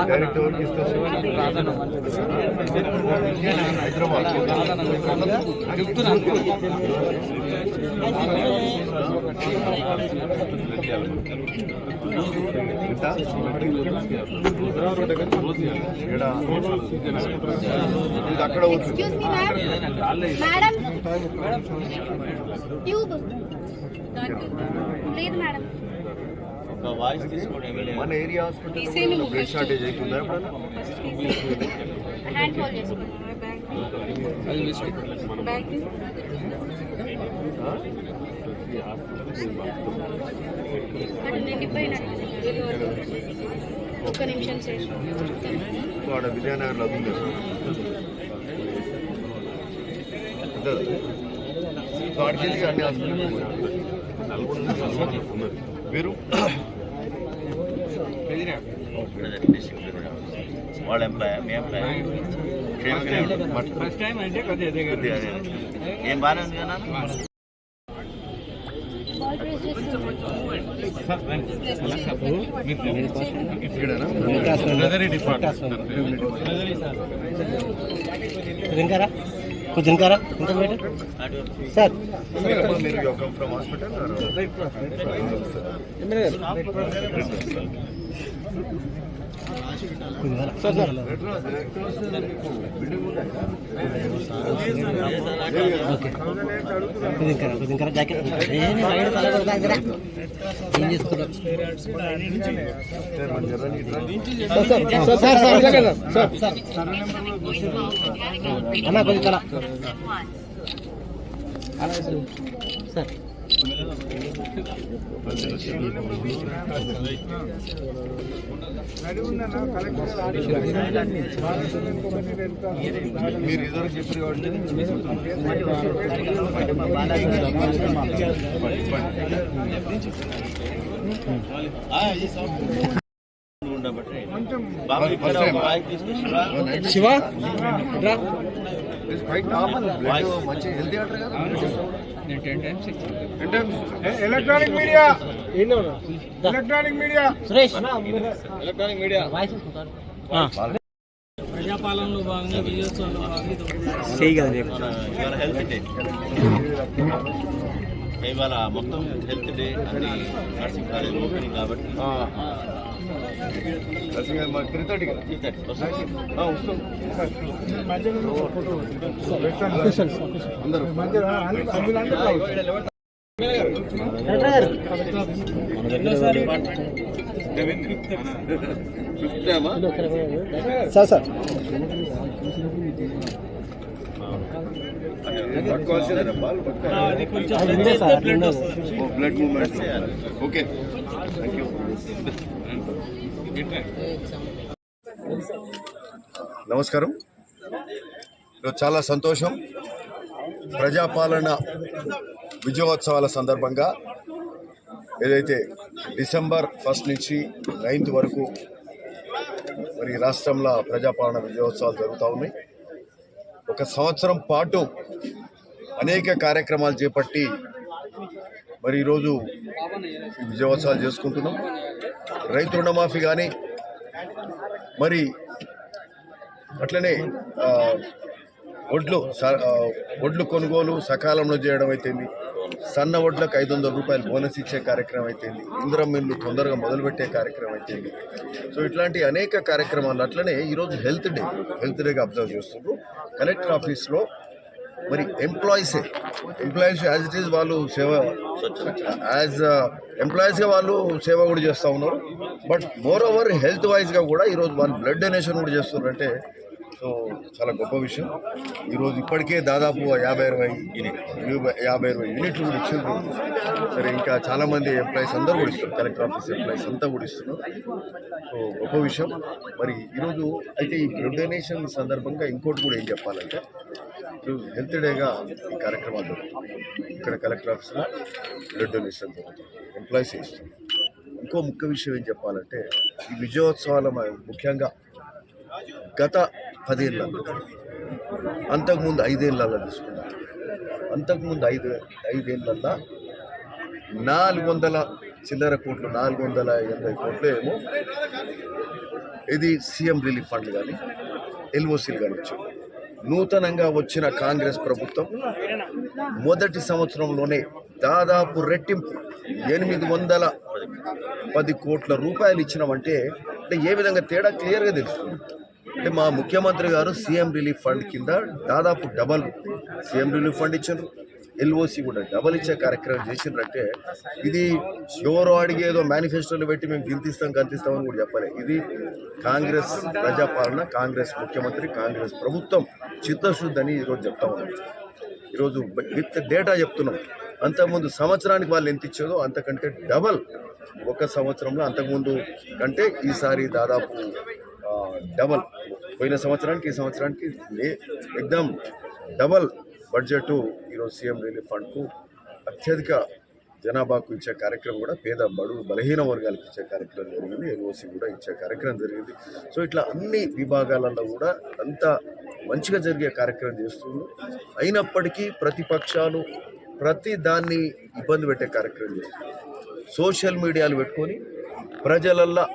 Direct ఎవరికి ఇస్తారు? హైదరాబాద్ అక్కడ మన ఏరియా హాస్పిటల్ బ్లడ్ షార్టేజ్ అవుతుందా ఎప్పుడన్నా? విజయనగర్లో ఉంది అడిగి అన్ని హాస్పిటల్ మీరు వాళ్ళ ఎంప్లాయ్ మీ ఎంప్లాయ్ ఫస్ట్ టైం అంటే ఏం బాగానే ఉంది కదా కుదింకారా ఇంకా సార్ ఫ్రమ్ హాస్పిటల్ కుదింకారా జాకెట్ ఏం చేస్తున్నారు? అన్నా కుదింకారా సార్ మీరు ఇద్దరు చెప్పారు కాబట్టి శివ మంచి హెల్తీ అంటారు కదా. Electronic media electronic media Suresh electronic media ప్రజాపాలనలో భాగంగా విజయోత్సవంలో ఇవాళ హెల్త్ డే, ఇవాళ మొత్తం హెల్త్ డే అన్ని నర్సింగ్ కాలేజ్ ఓపెనింగ్ కాబట్టి sir sir blood movement okay. నమస్కారం. ఈరోజు చాలా సంతోషం. ప్రజాపాలన విజయోత్సవాల సందర్భంగా ఏదైతే డిసెంబర్ 1 నుంచి 9 వరకు మరి రాష్ట్రంలో ప్రజాపాలన విజయోత్సవాలు జరుగుతూ ఉన్నాయి. ఒక సంవత్సరం పాటు అనేక కార్యక్రమాలు చేపట్టి మరి ఈరోజు విజయోత్సవాలు చేసుకుంటున్నాం. రైతు రుణమాఫీ కానీ మరి అట్లనే ఒడ్లు కొనుగోలు సకాలంలో చేయడం అయితేంది, సన్న ఒడ్లకు 500 రూపాయలు బోనస్ ఇచ్చే కార్యక్రమం అయితేంది, ఇంధనం మిల్లు తొందరగా మొదలుపెట్టే కార్యక్రమం అయితేంది. సో ఇట్లాంటి అనేక కార్యక్రమాలు. అట్లనే ఈరోజు హెల్త్ డేగా అబ్జర్వ్ చేస్తున్నారు. కలెక్టర్ ఆఫీస్లో మరి ఎంప్లాయీస్ యాజ్ ఇట్ ఈజ్ వాళ్ళు సేవ ఎంప్లాయీస్గా వాళ్ళు సేవ కూడా చేస్తూ ఉన్నారు. బట్ మోర్ ఓవర్ హెల్త్ వైజ్గా కూడా ఈరోజు వాళ్ళు బ్లడ్ డొనేషన్ కూడా చేస్తున్నారంటే సో చాలా గొప్ప విషయం. ఈరోజు ఇప్పటికే దాదాపు 50-60 యూనిట్లు కూడా ఇచ్చిండ్రు. సరే ఇంకా చాలామంది ఎంప్లాయీస్ అందరూ కూడా ఇస్తున్నారు, కలెక్టర్ ఆఫీస్ ఎంప్లాయీస్ అంతా కూడా ఇస్తున్నారు. సో గొప్ప విషయం. మరి ఈరోజు అయితే ఈ బ్లడ్ డొనేషన్ సందర్భంగా ఇంకోటి కూడా ఏం చెప్పాలంటే, ఈరోజు హెల్త్ డేగా ఈ కార్యక్రమాలు జరుగుతుంది. ఇక్కడ కలెక్టర్ ఆఫీస్లో బ్లడ్ డొనేషన్ జరుగుతుంది, ఎంప్లాయీస్ ఇస్తున్నారు. ఇంకో ముఖ్య విషయం ఏం చెప్పాలంటే, ఈ విజయోత్సవాల ముఖ్యంగా గత 10 ఏళ్ళలో, అంతకుముందు 5 ఏళ్ళలో తీసుకున్నాం. అంతకుముందు 5 ఏళ్ళల్లో 400 చిల్లర కోట్లు, 480 కోట్లు ఏమో ఇది సీఎం రిలీఫ్ ఫండ్ కానీ ఎల్ఓసీలు కానీ వచ్చాయి. నూతనంగా వచ్చిన కాంగ్రెస్ ప్రభుత్వం మొదటి సంవత్సరంలోనే దాదాపు రెట్టింపు 810 కోట్ల రూపాయలు ఇచ్చినామంటే అంటే ఏ విధంగా తేడా క్లియర్గా తెలుస్తుంది. అంటే మా ముఖ్యమంత్రి గారు సీఎం రిలీఫ్ ఫండ్ కింద దాదాపు డబల్ సీఎం రిలీఫ్ ఫండ్ ఇచ్చారు, ఎల్ఓసి కూడా డబల్ ఇచ్చే కార్యక్రమం చేసిండ్రంటే ఇది ఎవరో అడిగేదో మేనిఫెస్టోలో పెట్టి మేము గంతిస్తామని కూడా చెప్పలే. ఇది కాంగ్రెస్ ప్రజాపాలన, కాంగ్రెస్ ముఖ్యమంత్రి, కాంగ్రెస్ ప్రభుత్వం చిత్తశుద్ధి అని ఈరోజు చెప్తా ఉన్నాం. ఈరోజు విత్ డేటా చెప్తున్నాం. అంతకుముందు సంవత్సరానికి వాళ్ళు ఎంత ఇచ్చేదో అంతకంటే డబల్ ఒక సంవత్సరంలో, అంతకుముందు కంటే ఈసారి దాదాపు డబల్. పోయిన సంవత్సరానికి ఈ సంవత్సరానికి ఎగ్జామ్ డబల్ బడ్జెట్ ఈరోజు సీఎం రిలీఫ్ ఫండ్కు అత్యధిక జనాభాకు ఇచ్చే కార్యక్రమం కూడా పేద బడుగు బలహీన వర్గాలకు ఇచ్చే కార్యక్రమం జరిగింది, ఎల్ఓసి కూడా ఇచ్చే కార్యక్రమం జరిగింది. సో ఇట్లా అన్ని విభాగాలలో కూడా అంత మంచిగా జరిగే కార్యక్రమం చేస్తుంది. అయినప్పటికీ ప్రతిపక్షాలు ప్రతి దాన్ని ఇబ్బంది పెట్టే కార్యక్రమం చేస్తుంది. సోషల్ మీడియాలు పెట్టుకొని ప్రజలల్లో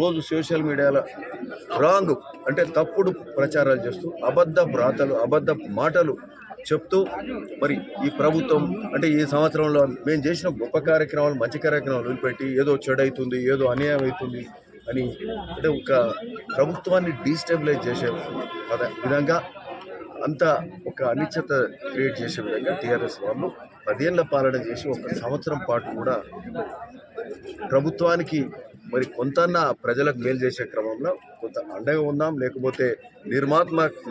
రోజు సోషల్ మీడియాలో రాంగ్ అంటే తప్పుడు ప్రచారాలు చేస్తూ అబద్ధ మాటలు చెప్తూ మరి ఈ ప్రభుత్వం అంటే ఈ సంవత్సరంలో మేము చేసిన గొప్ప కార్యక్రమాలు, మంచి కార్యక్రమాలు వదిలిపెట్టి ఏదో చెడు అవుతుంది, ఏదో అన్యాయం అవుతుంది అని అంటే ఒక ప్రభుత్వాన్ని డీస్టెబిలైజ్ చేసే విధంగా అంత ఒక అనిశ్చిత క్రియేట్ చేసే విధంగా టీఆర్ఎస్ వాళ్ళు 10 ఏళ్ల పాలన చేసి ఒక సంవత్సరం పాటు కూడా ప్రభుత్వానికి మరి కొంతన్నా ప్రజలకు మేలు చేసే క్రమంలో కొంత అండగా ఉందాం, లేకపోతే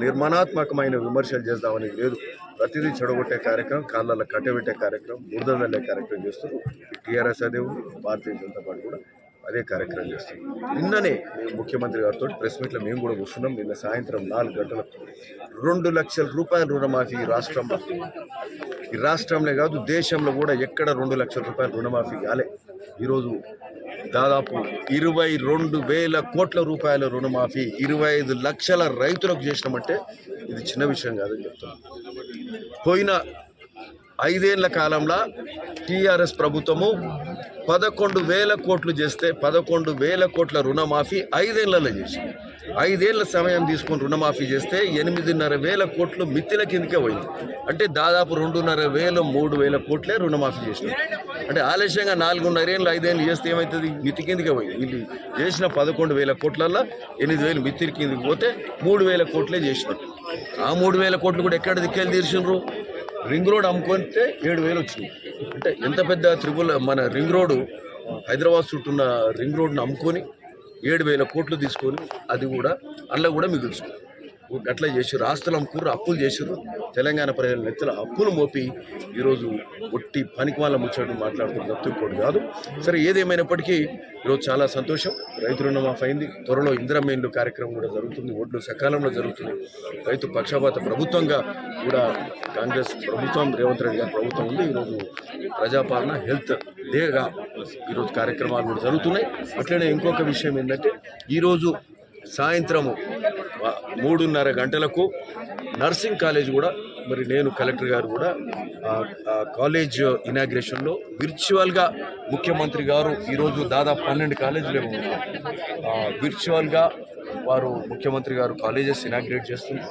నిర్మాణాత్మకమైన విమర్శలు చేద్దామని లేదు. ప్రతిదీ చెడగొట్టే కార్యక్రమం, కాళ్ళల్లో కట్టబెట్టే కార్యక్రమం, బురద వెళ్ళే కార్యక్రమం చేస్తారు. టీఆర్ఎస్ అదే ఉంది, భారతీయ జనతా పార్టీ కూడా అదే కార్యక్రమం చేస్తాం. నిన్ననే ముఖ్యమంత్రి గారితో ప్రెస్ మీట్లో మేము కూడా కూర్చున్నాం. నిన్న సాయంత్రం 4 గంటలకు 2 లక్షల రూపాయల రుణమాఫీ ఈ రాష్ట్రంలో కాదు దేశంలో కూడా ఎక్కడ 2 లక్షల రూపాయల రుణమాఫీ కాలే. ఈరోజు దాదాపు 22,000 కోట్ల రూపాయల రుణమాఫీ 25 లక్షల రైతులకు చేసినామంటే ఇది చిన్న విషయం కాదని చెప్తున్నాం. పోయిన 5 ఏళ్ల కాలంలో టీఆర్ఎస్ ప్రభుత్వము 11,000 కోట్లు చేస్తే 11,000 కోట్ల రుణమాఫీ 5 ఏళ్లలో చేసింది. 5 ఏళ్ల సమయం తీసుకొని రుణమాఫీ చేస్తే 8,500 కోట్లు మిత్తిల కిందకే పోయింది. అంటే దాదాపు 2,500 3,000 కోట్లే రుణమాఫీ చేసినారు. అంటే ఆలస్యంగా 4.5 ఏళ్ళు 5 ఏళ్ళు చేస్తే ఏమవుతుంది, మిత్తి కిందకే పోయింది. వీళ్ళు చేసిన 11,000 కోట్లల్లో 8,000 మిత్తి కిందకి పోతే 3,000 కోట్లే చేసినారు. ఆ 3,000 కోట్లు కూడా ఎక్కడ దిక్కేళ్ళు తీర్చిండ్రు? రింగ్ రోడ్ అమ్ముకుంటే 7,000 వచ్చినాయి. అంటే ఎంత పెద్ద మన రింగ్ రోడ్డు హైదరాబాద్ చుట్టూ ఉన్న రింగ్ రోడ్ను అమ్ముకొని 7,000 కోట్లు తీసుకొని అది కూడా అందులో కూడా మిగుల్చుకున్నారు. అట్లా చేసారు. ఆస్తులు అమ్ముకున్నారు, అప్పులు చేసారు. తెలంగాణ ప్రజల నెత్తల అప్పులు మోపి ఈరోజు ఒట్టి పనికి వాళ్ళ ముచ్చట్లు మాట్లాడుతున్న తప్పు కాదు. సరే, ఏదేమైనప్పటికీ ఈరోజు చాలా సంతోషం. రైతు రుణమాఫీ అయింది. త్వరలో ఇందిరమ్మ ఇల్లు కార్యక్రమం కూడా జరుగుతుంది. ఓట్లు సకాలంలో జరుగుతుంది. రైతు పక్షపాత ప్రభుత్వంగా కూడా కాంగ్రెస్ ప్రభుత్వం, రేవంత్ రెడ్డి గారి ప్రభుత్వం ఉంది. ఈరోజు ప్రజాపాలన హెల్త్ డేగా ఈరోజు కార్యక్రమాలు కూడా జరుగుతున్నాయి. అట్లనే ఇంకొక విషయం ఏంటంటే ఈరోజు సాయంత్రము 3:30 గంటలకు నర్సింగ్ కాలేజ్ కూడా మరి నేను కలెక్టర్ గారు కూడా కాలేజ్ ఇనాగ్రేషన్లో విర్చువల్గా ముఖ్యమంత్రి గారు ఈరోజు దాదాపు 12 కాలేజీలు విర్చువల్గా వారు ముఖ్యమంత్రి గారు కాలేజెస్ ఇనాగ్రేట్ చేస్తున్నారు.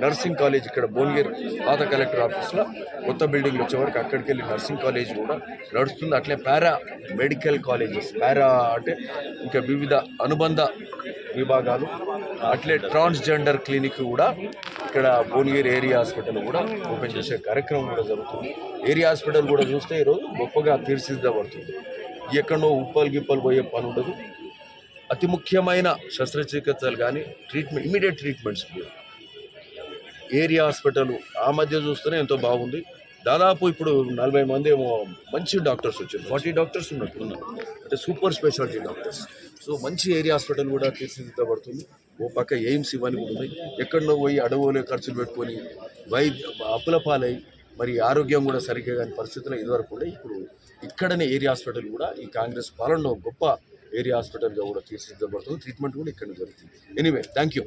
నర్సింగ్ కాలేజ్ ఇక్కడ భువనగిరి పాత కలెక్టర్ ఆఫీస్లో కొత్త బిల్డింగ్లు వచ్చే వరకు అక్కడికి వెళ్ళి నర్సింగ్ కాలేజ్ కూడా నడుస్తుంది. అట్లే పారా మెడికల్ కాలేజెస్, పారా అంటే ఇంకా వివిధ అనుబంధ విభాగాలు, అట్లే ట్రాన్స్జెండర్ క్లినిక్ కూడా ఇక్కడ భువనగిరి ఏరియా హాస్పిటల్ కూడా ఓపెన్ చేసే కార్యక్రమం కూడా జరుగుతుంది. ఏరియా హాస్పిటల్ కూడా చూస్తే ఈరోజు గొప్పగా తీర్చిదిద్దబడుతుంది. ఎక్కడో ఉప్పలు పోయే పని ఉండదు. అతి ముఖ్యమైన శస్త్రచికిత్సలు కానీ ఇమీడియట్ ట్రీట్మెంట్స్ ఏరియా హాస్పిటల్ ఆ మధ్య చూస్తేనే ఎంతో బాగుంది. దాదాపు ఇప్పుడు 40 మంది ఏమో మంచి డాక్టర్స్ వచ్చారు. 40 డాక్టర్స్ ఉన్నట్టున్నారు, అంటే సూపర్ స్పెషాలిటీ డాక్టర్స్. సో మంచి ఏరియా హాస్పిటల్ కూడా తీర్చిదిద్దబడుతుంది. ఓ పక్క ఎయిమ్స్ ఇవన్నీ కూడా ఉన్నాయి. ఎక్కడో పోయి అడవులే ఖర్చులు పెట్టుకొని అప్పుల పాలై మరి ఆరోగ్యం కూడా సరిగ్గా కాని పరిస్థితుల్లో ఇదివరకు ఉండే. ఇప్పుడు ఇక్కడనే ఏరియా హాస్పిటల్ కూడా ఈ కాంగ్రెస్ పాలనలో గొప్ప ఏరియా హాస్పిటల్గా కూడా తీర్చిదిద్దబడుతుంది. ట్రీట్మెంట్ కూడా ఇక్కడ జరుగుతుంది. Anyway thank you.